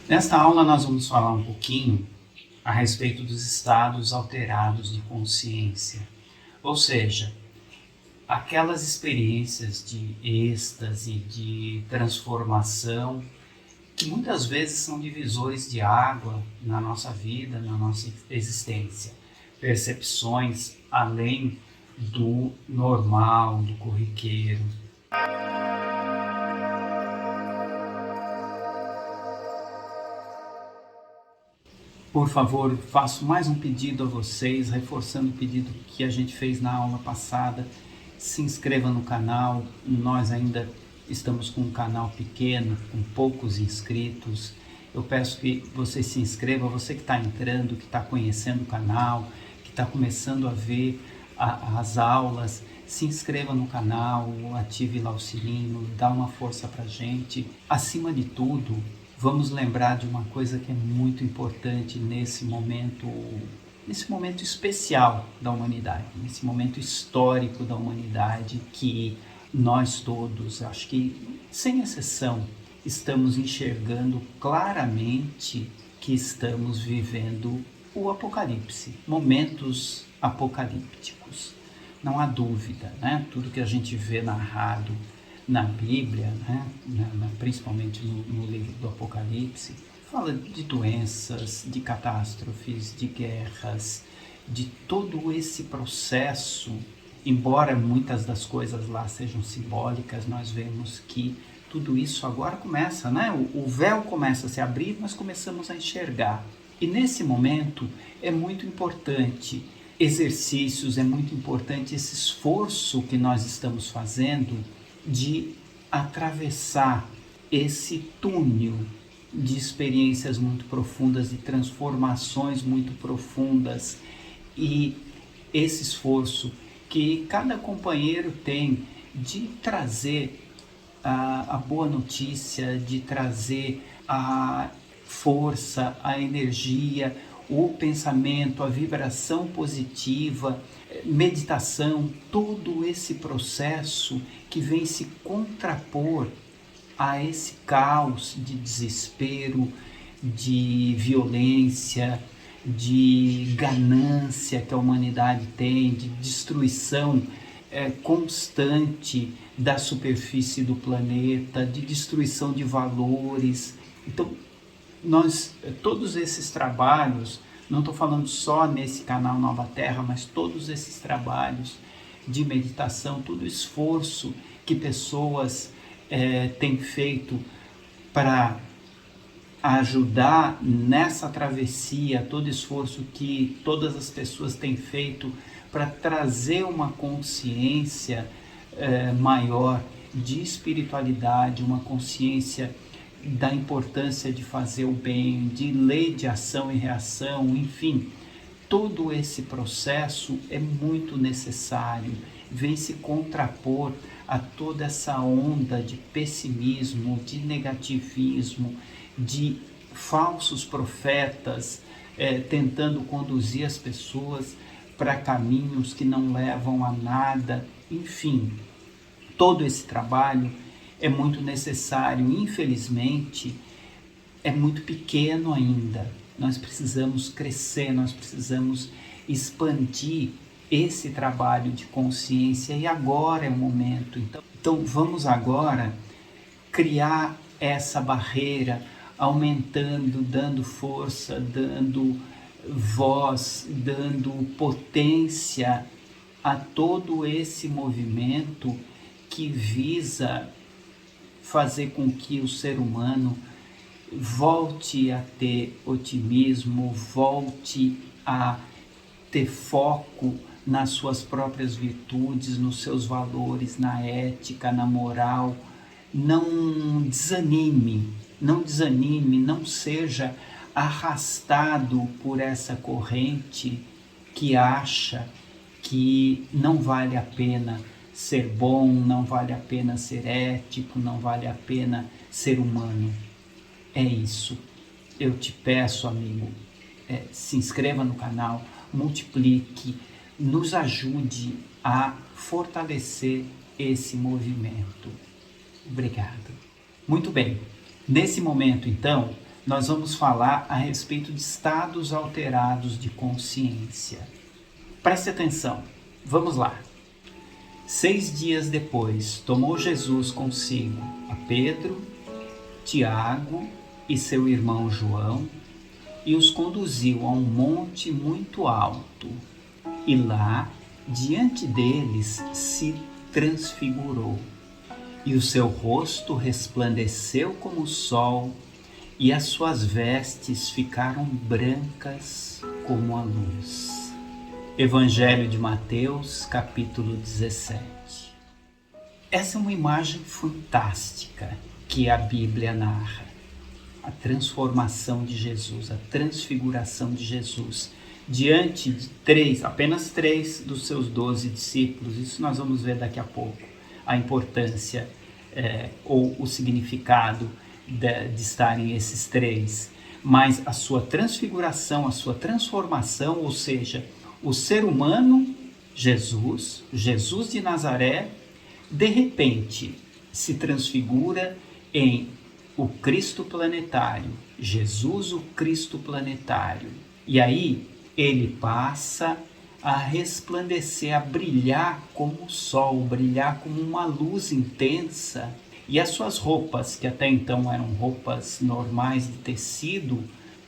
Nesta aula nós vamos falar um pouquinho a respeito dos estados alterados de consciência, ou seja, aquelas experiências de êxtase, de transformação, que muitas vezes são divisores de água na nossa vida, na nossa existência. Percepções além do normal, do corriqueiro. Por favor, faço mais um pedido a vocês, reforçando o pedido que a gente fez na aula passada. Se inscreva no canal, nós ainda estamos com um canal pequeno, com poucos inscritos. Eu peço que você se inscreva, você que está entrando, que está conhecendo o canal, que está começando a ver as aulas, se inscreva no canal, ative lá o sininho, dá uma força pra gente. Acima de tudo, vamos lembrar de uma coisa que é muito importante nesse momento especial da humanidade, nesse momento histórico da humanidade, que nós todos, acho que sem exceção, estamos enxergando claramente que estamos vivendo o apocalipse, momentos apocalípticos. Não há dúvida, né? Tudo que a gente vê narrado na Bíblia, né? Principalmente no livro do Apocalipse, fala de doenças, de catástrofes, de guerras, de todo esse processo. Embora muitas das coisas lá sejam simbólicas, nós vemos que tudo isso agora começa, né? O véu começa a se abrir, nós começamos a enxergar. E nesse momento é muito importante exercícios, é muito importante esse esforço que nós estamos fazendo de atravessar esse túnel de experiências muito profundas, de transformações muito profundas, e esse esforço que cada companheiro tem de trazer a boa notícia, de trazer a força, a energia, o pensamento, a vibração positiva, meditação, todo esse processo que vem se contrapor a esse caos de desespero, de violência, de ganância que a humanidade tem, de destruição constante da superfície do planeta, de destruição de valores. Então, todos esses trabalhos, não estou falando só nesse canal Nova Terra, mas todos esses trabalhos de meditação, todo o esforço que pessoas têm feito para ajudar nessa travessia, todo esforço que todas as pessoas têm feito para trazer uma consciência maior de espiritualidade, uma consciência da importância de fazer o bem, de lei de ação e reação, enfim, todo esse processo é muito necessário, vem se contrapor a toda essa onda de pessimismo, de negativismo, de falsos profetas tentando conduzir as pessoas para caminhos que não levam a nada, enfim, todo esse trabalho é muito necessário. Infelizmente, é muito pequeno ainda. Nós precisamos crescer, nós precisamos expandir esse trabalho de consciência, e agora é o momento. Então vamos agora criar essa barreira, aumentando, dando força, dando voz, dando potência a todo esse movimento que visa fazer com que o ser humano volte a ter otimismo, volte a ter foco nas suas próprias virtudes, nos seus valores, na ética, na moral. Não desanime, não seja arrastado por essa corrente que acha que não vale a pena ser bom, não vale a pena ser ético, não vale a pena ser humano. É isso. Eu te peço, amigo, se inscreva no canal, multiplique, nos ajude a fortalecer esse movimento. Obrigado. Muito bem. Nesse momento, então, nós vamos falar a respeito de estados alterados de consciência. Preste atenção, vamos lá. 6 dias depois, tomou Jesus consigo a Pedro, Tiago e seu irmão João e os conduziu a um monte muito alto. E lá, diante deles, se transfigurou. E o seu rosto resplandeceu como o sol, e as suas vestes ficaram brancas como a luz. Evangelho de Mateus, capítulo 17. Essa é uma imagem fantástica que a Bíblia narra. A transformação de Jesus, a transfiguração de Jesus, diante de apenas três dos seus 12 discípulos. Isso nós vamos ver daqui a pouco, a importância ou o significado de estarem esses três. Mas a sua transfiguração, a sua transformação, ou seja, o ser humano, Jesus de Nazaré, de repente se transfigura em o Cristo planetário, Jesus o Cristo planetário. E aí ele passa a resplandecer, a brilhar como o sol, brilhar como uma luz intensa. E as suas roupas, que até então eram roupas normais de tecido,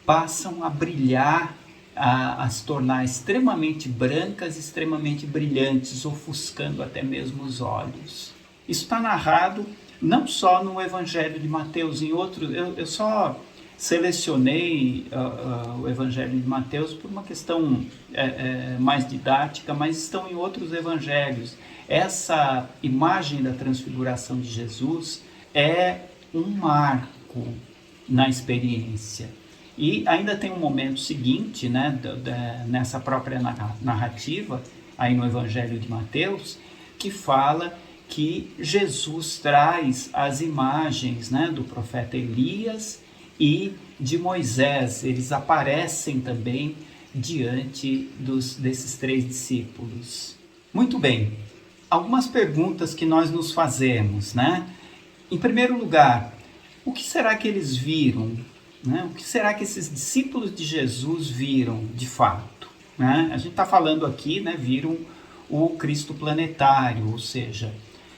passam a brilhar, a se tornar extremamente brancas, extremamente brilhantes, ofuscando até mesmo os olhos. Isso está narrado não só no Evangelho de Mateus, em outros. Eu só selecionei o Evangelho de Mateus por uma questão mais didática, mas estão em outros evangelhos. Essa imagem da transfiguração de Jesus é um marco na experiência. E ainda tem um momento seguinte, né, nessa própria narrativa, aí no Evangelho de Mateus, que fala que Jesus traz as imagens, né, do profeta Elias e de Moisés. Eles aparecem também diante desses 3 discípulos. Muito bem, algumas perguntas que nós nos fazemos, né? Em primeiro lugar, o que será que eles viram? Né? O que será que esses discípulos de Jesus viram de fato? Né? A gente está falando aqui, né, viram o Cristo planetário, ou seja,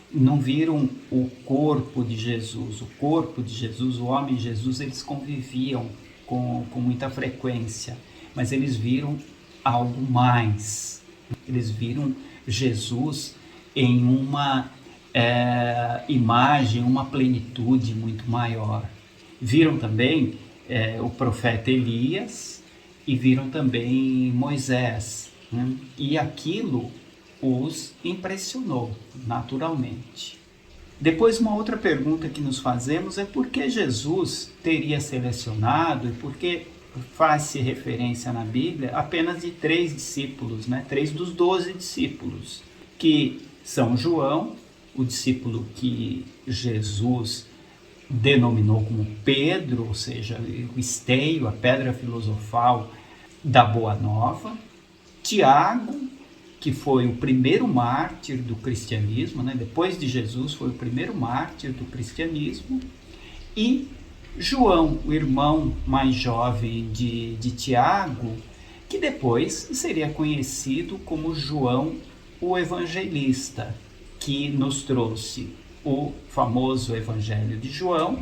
não viram o corpo de Jesus. O corpo de Jesus, o homem Jesus, eles conviviam com muita frequência, mas eles viram algo mais. Eles viram Jesus em uma imagem, uma plenitude muito maior. Viram também o profeta Elias e viram também Moisés, né? E aquilo os impressionou naturalmente. Depois, uma outra pergunta que nos fazemos é por que Jesus teria selecionado e por que faz-se referência na Bíblia apenas de 3 discípulos, né? 3 dos 12 discípulos, que são João, o discípulo que Jesus denominou como Pedro, ou seja, o esteio, a pedra filosofal da Boa Nova, Tiago, que foi o primeiro mártir do cristianismo, né? Depois de Jesus foi o primeiro mártir do cristianismo, e João, o irmão mais jovem de Tiago, que depois seria conhecido como João o Evangelista, que nos trouxe o famoso Evangelho de João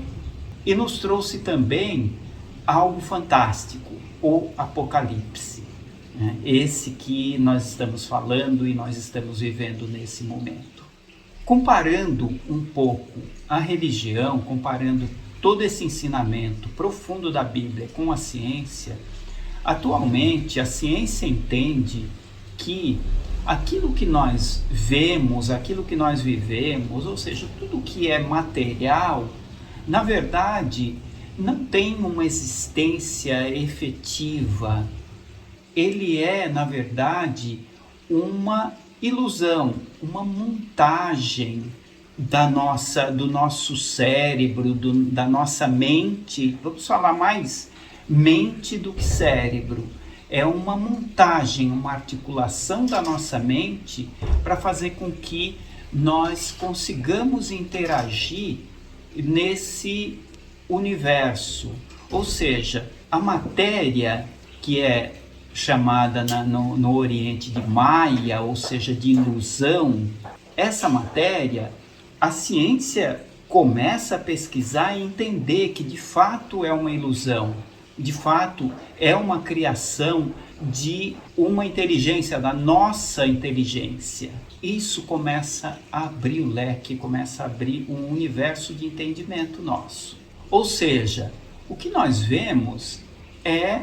e nos trouxe também algo fantástico, o Apocalipse, né? Esse que nós estamos falando e nós estamos vivendo nesse momento. Comparando um pouco a religião, comparando todo esse ensinamento profundo da Bíblia com a ciência, atualmente a ciência entende que aquilo que nós vemos, aquilo que nós vivemos, ou seja, tudo que é material, na verdade, não tem uma existência efetiva. Ele é, na verdade, uma ilusão, uma montagem do nosso cérebro, da nossa mente. Vamos falar mais mente do que cérebro. É uma montagem, uma articulação da nossa mente para fazer com que nós consigamos interagir nesse universo. Ou seja, a matéria que é chamada no Oriente de Maya, ou seja, de ilusão, essa matéria, a ciência começa a pesquisar e entender que de fato é uma ilusão, de fato é uma criação de uma inteligência, da nossa inteligência. Isso começa a abrir o leque, começa a abrir um universo de entendimento nosso. Ou seja, o que nós vemos é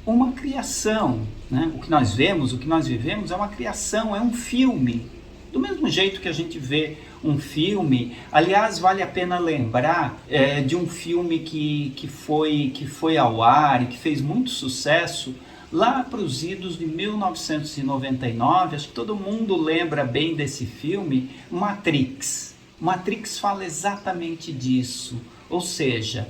uma criação, né? O que nós vemos, o que nós vivemos é uma criação, é um filme. Do mesmo jeito que a gente vê um filme, aliás, vale a pena lembrar de um filme que foi ao ar e que fez muito sucesso lá para os idos de 1999, acho que todo mundo lembra bem desse filme, Matrix. Matrix fala exatamente disso, ou seja,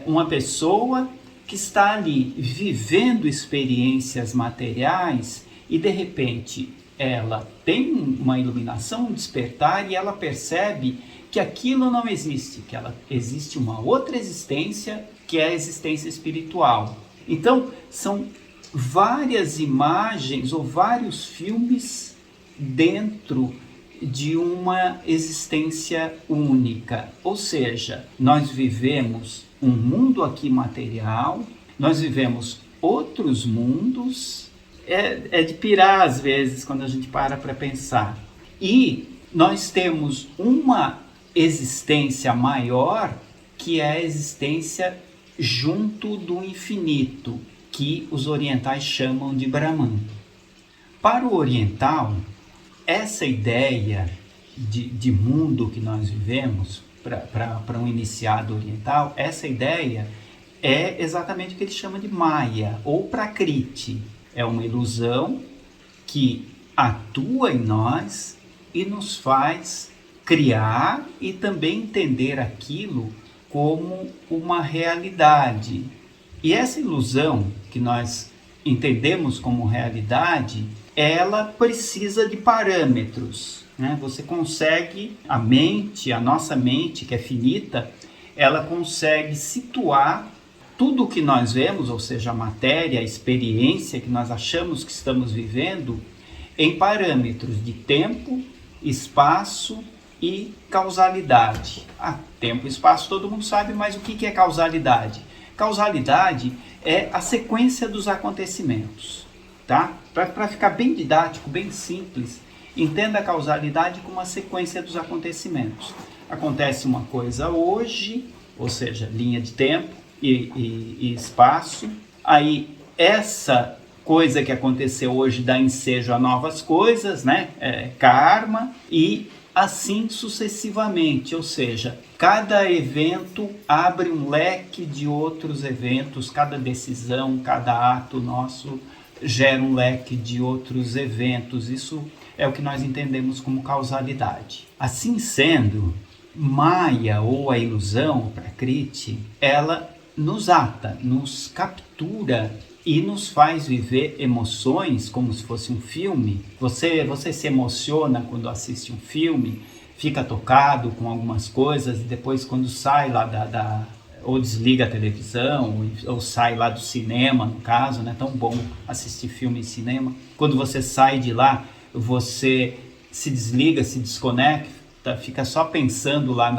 uma pessoa que está ali vivendo experiências materiais e de repente ela tem uma iluminação, um despertar e ela percebe que aquilo não existe, que existe uma outra existência que é a existência espiritual. Então, são várias imagens ou vários filmes dentro de uma existência única. Ou seja, nós vivemos um mundo aqui material, nós vivemos outros mundos, é de pirar às vezes quando a gente para pensar. E nós temos uma existência maior, que é a existência junto do infinito, que os orientais chamam de Brahman. Para o oriental, essa ideia de mundo que nós vivemos, para um iniciado oriental, essa ideia é exatamente o que ele chama de Maya, ou Prakriti. É uma ilusão que atua em nós e nos faz criar e também entender aquilo como uma realidade. E essa ilusão que nós entendemos como realidade, ela precisa de parâmetros, né? Você consegue, a nossa mente, que é finita, ela consegue situar tudo o que nós vemos, ou seja, a matéria, a experiência que nós achamos que estamos vivendo, em parâmetros de tempo, espaço e causalidade. Tempo e espaço todo mundo sabe, mas o que é causalidade? Causalidade é a sequência dos acontecimentos, tá? Para ficar bem didático, bem simples, entenda a causalidade como a sequência dos acontecimentos. Acontece uma coisa hoje, ou seja, linha de tempo e espaço, aí essa coisa que aconteceu hoje dá ensejo a novas coisas, né? Karma, e assim sucessivamente, ou seja, cada evento abre um leque de outros eventos, cada decisão, cada ato nosso gera um leque de outros eventos. Isso é o que nós entendemos como causalidade. Assim sendo, Maya, ou a ilusão, o Prakriti, ela nos ata, nos captura e nos faz viver emoções como se fosse um filme. Você se emociona quando assiste um filme, fica tocado com algumas coisas, e depois quando sai lá ou desliga a televisão, ou sai lá do cinema, no caso, né? Tão bom assistir filme em cinema. Quando você sai de lá, você se desliga, se desconecta, fica só pensando lá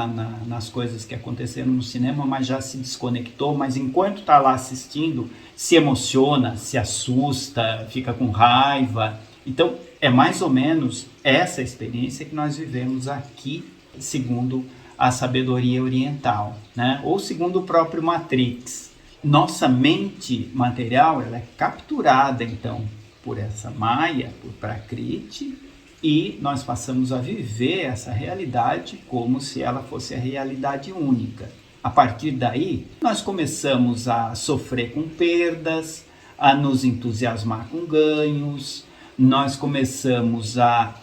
nas coisas que aconteceram no cinema, mas já se desconectou, mas enquanto está lá assistindo, se emociona, se assusta, fica com raiva. Então, é mais ou menos essa experiência que nós vivemos aqui, segundo a sabedoria oriental, né? Ou segundo o próprio Matrix. Nossa mente material, ela é capturada, então, por essa Maya, por Prakriti, e nós passamos a viver essa realidade como se ela fosse a realidade única. A partir daí, nós começamos a sofrer com perdas, a nos entusiasmar com ganhos, nós começamos a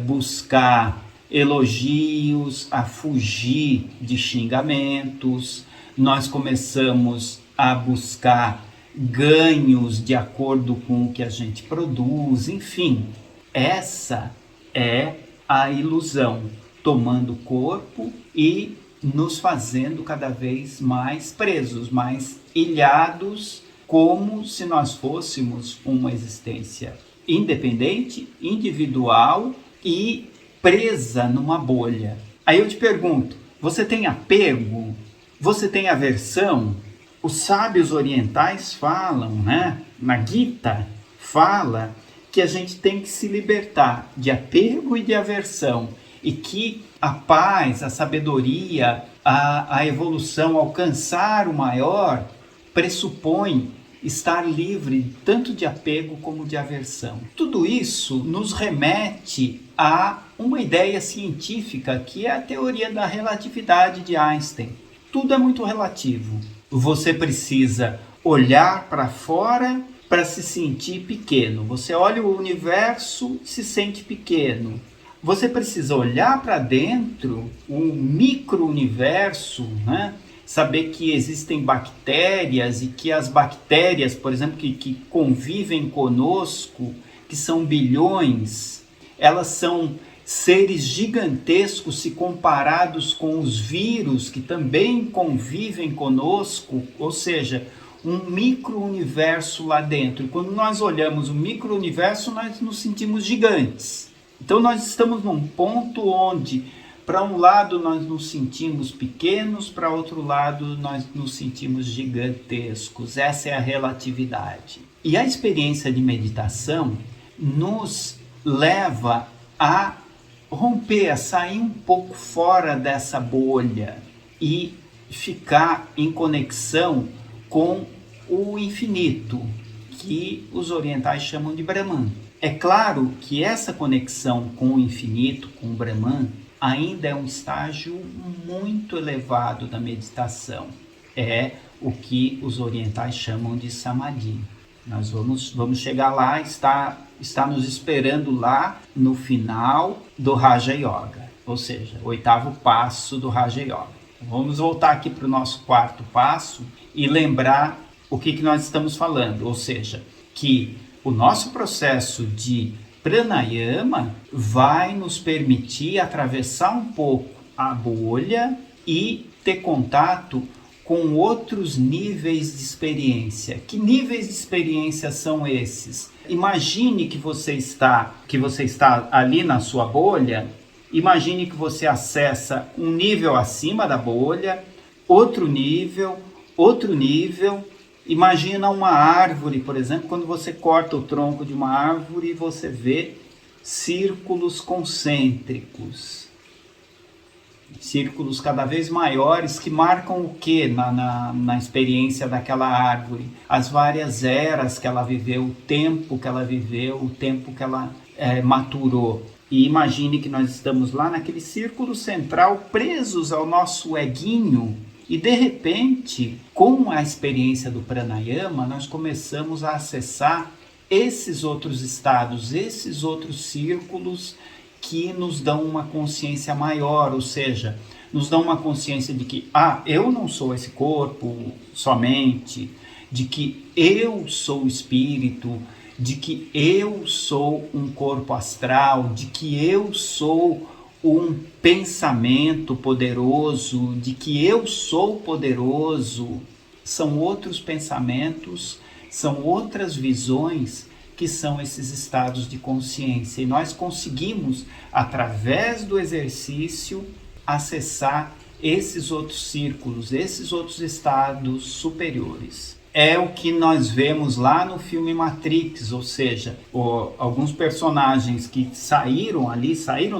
buscar elogios, a fugir de xingamentos, nós começamos a buscar ganhos de acordo com o que a gente produz, enfim. Essa é a ilusão tomando corpo e nos fazendo cada vez mais presos, mais ilhados, como se nós fôssemos uma existência independente, individual e presa numa bolha. Aí eu te pergunto, você tem apego? Você tem aversão? Os sábios orientais falam, né? Na Gita, fala que a gente tem que se libertar de apego e de aversão e que a paz, a sabedoria, a evolução, alcançar o maior, pressupõe estar livre tanto de apego como de aversão. Tudo isso nos remete a uma ideia científica que é a teoria da relatividade de Einstein. Tudo é muito relativo. Você precisa olhar para fora para se sentir pequeno. Você olha o universo e se sente pequeno. Você precisa olhar para dentro, um micro-universo, né? Saber que existem bactérias e que as bactérias, por exemplo, que convivem conosco, que são bilhões, elas são seres gigantescos se comparados com os vírus que também convivem conosco, ou seja, um micro-universo lá dentro. E quando nós olhamos o micro-universo, nós nos sentimos gigantes. Então nós estamos num ponto onde, para um lado, nós nos sentimos pequenos, para outro lado, nós nos sentimos gigantescos. Essa é a relatividade. E a experiência de meditação nos leva a romper, a sair um pouco fora dessa bolha e ficar em conexão com o infinito, que os orientais chamam de Brahman. É claro que essa conexão com o infinito, com o Brahman, ainda é um estágio muito elevado da meditação. É o que os orientais chamam de Samadhi. Nós vamos chegar lá, está nos esperando lá no final do Raja Yoga, ou seja, o 8º passo do Raja Yoga. Vamos voltar aqui para o nosso 4º passo e lembrar o que nós estamos falando, ou seja, que o nosso processo de pranayama vai nos permitir atravessar um pouco a bolha e ter contato com outros níveis de experiência. Que níveis de experiência são esses? Imagine que você está ali na sua bolha, imagine que você acessa um nível acima da bolha, outro nível. Imagina uma árvore, por exemplo, quando você corta o tronco de uma árvore, você vê círculos concêntricos. Círculos cada vez maiores que marcam o que na experiência daquela árvore? As várias eras que ela viveu, o tempo que ela viveu, o tempo que ela maturou. E imagine que nós estamos lá naquele círculo central, presos ao nosso eguinho. E de repente, com a experiência do pranayama, nós começamos a acessar esses outros estados, esses outros círculos que nos dão uma consciência maior, ou seja, nos dão uma consciência de que, eu não sou esse corpo somente, de que eu sou o espírito, de que eu sou um corpo astral, de que eu sou um pensamento poderoso, de que eu sou poderoso. São outros pensamentos, são outras visões que são esses estados de consciência. E nós conseguimos, através do exercício, acessar esses outros círculos, esses outros estados superiores. É o que nós vemos lá no filme Matrix, ou seja, alguns personagens que saíram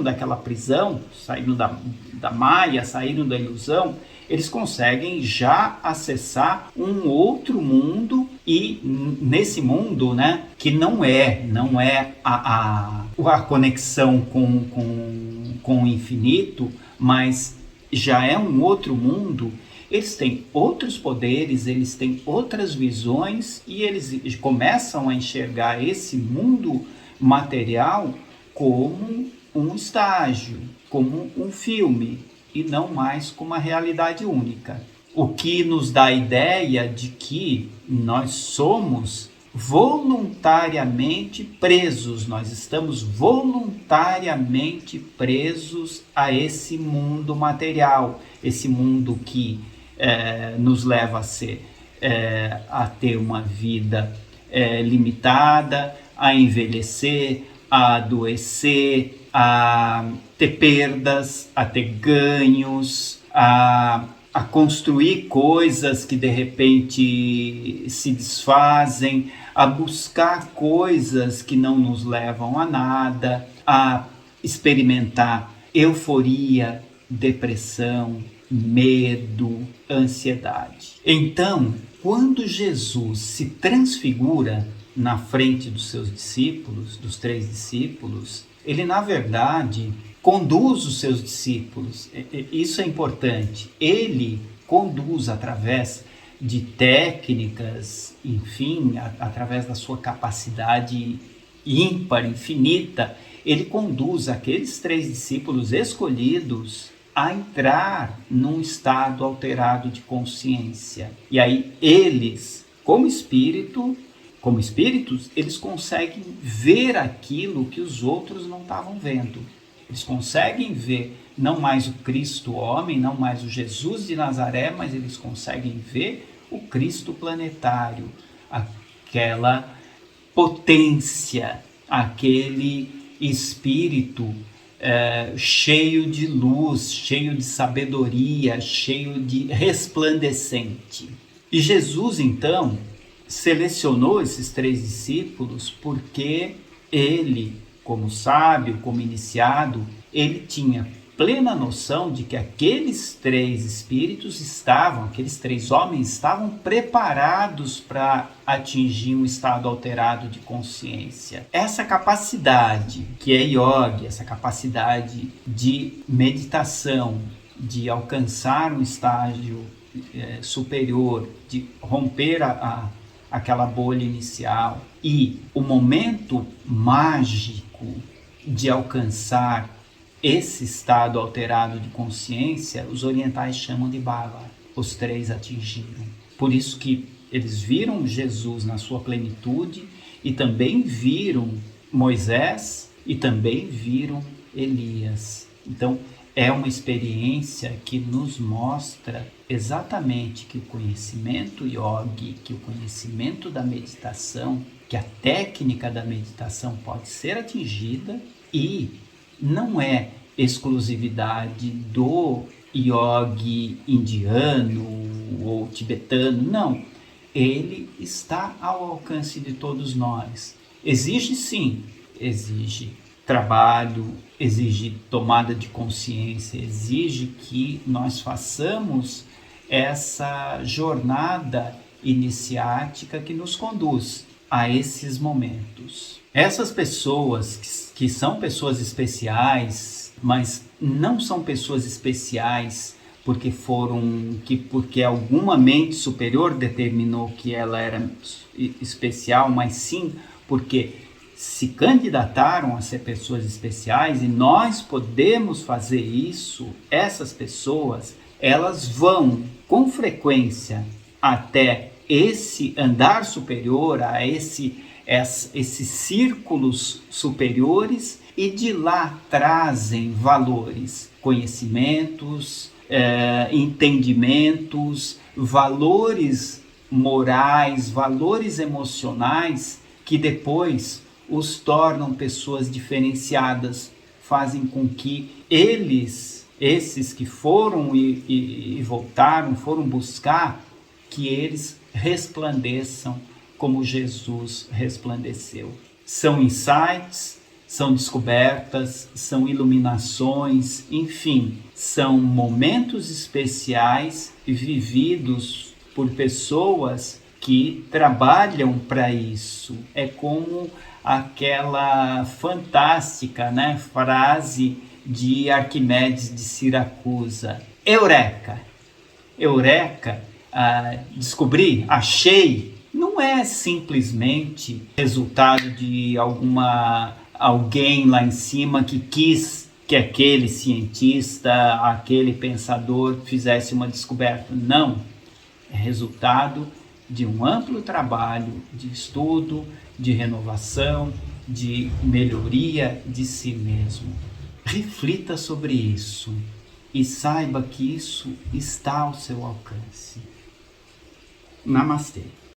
daquela prisão, saíram da maia, saíram da ilusão, eles conseguem já acessar um outro mundo e nesse mundo, né, que não é a conexão com o infinito, mas já é um outro mundo. Eles têm outros poderes, eles têm outras visões e eles começam a enxergar esse mundo material como um estágio, como um filme e não mais como uma realidade única. O que nos dá a ideia de que nós somos voluntariamente presos, nós estamos voluntariamente presos a esse mundo material, esse mundo que nos leva a ter uma vida limitada, a envelhecer, a adoecer, a ter perdas, a ter ganhos, a construir coisas que de repente se desfazem, a buscar coisas que não nos levam a nada, a experimentar euforia, depressão, medo, ansiedade. Então, quando Jesus se transfigura na frente dos seus discípulos, dos 3 discípulos, ele na verdade conduz os seus discípulos. Isso é importante. Ele conduz através de técnicas, enfim, através da sua capacidade ímpar, infinita, ele conduz aqueles 3 discípulos escolhidos a entrar num estado alterado de consciência. E aí eles, como espíritos, eles conseguem ver aquilo que os outros não estavam vendo. Eles conseguem ver não mais o Cristo homem, não mais o Jesus de Nazaré, mas eles conseguem ver o Cristo planetário, aquela potência, aquele espírito cheio de luz, cheio de sabedoria, cheio de resplandecente. E Jesus, então, selecionou esses 3 discípulos porque ele, como sábio, como iniciado, ele tinha plena noção de que aqueles 3 espíritos aqueles 3 homens estavam preparados para atingir um estado alterado de consciência. Essa capacidade que é yoga, essa capacidade de meditação, de alcançar um estágio superior, de romper aquela bolha inicial e o momento mágico de alcançar esse estado alterado de consciência, os orientais chamam de bhava. Os 3 atingiram. Por isso que eles viram Jesus na sua plenitude e também viram Moisés e também viram Elias. Então, é uma experiência que nos mostra exatamente que o conhecimento yogi, que o conhecimento da meditação, que a técnica da meditação pode ser atingida e não é exclusividade do yogi indiano ou tibetano, não. Ele está ao alcance de todos nós. Exige sim, exige trabalho, exige tomada de consciência, exige que nós façamos essa jornada iniciática que nos conduz a esses momentos. Essas pessoas que são pessoas especiais, mas não são pessoas especiais porque alguma mente superior determinou que ela era especial, mas sim porque se candidataram a ser pessoas especiais, e nós podemos fazer isso. Essas pessoas, elas vão com frequência até esse andar superior, a esses círculos superiores, e de lá trazem valores, conhecimentos, entendimentos, valores morais, valores emocionais que depois os tornam pessoas diferenciadas, fazem com que esses que foram e voltaram, foram buscar, que eles resplandeçam como Jesus resplandeceu. São insights, são descobertas, são iluminações, enfim, são momentos especiais vividos por pessoas que trabalham para isso. É como aquela fantástica, frase de Arquimedes de Siracusa: Eureka! Eureka, descobri, achei, não é simplesmente resultado de alguém lá em cima que quis que aquele cientista, aquele pensador fizesse uma descoberta. Não, é resultado de um amplo trabalho de estudo, de renovação, de melhoria de si mesmo. Reflita sobre isso e saiba que isso está ao seu alcance. Namastê.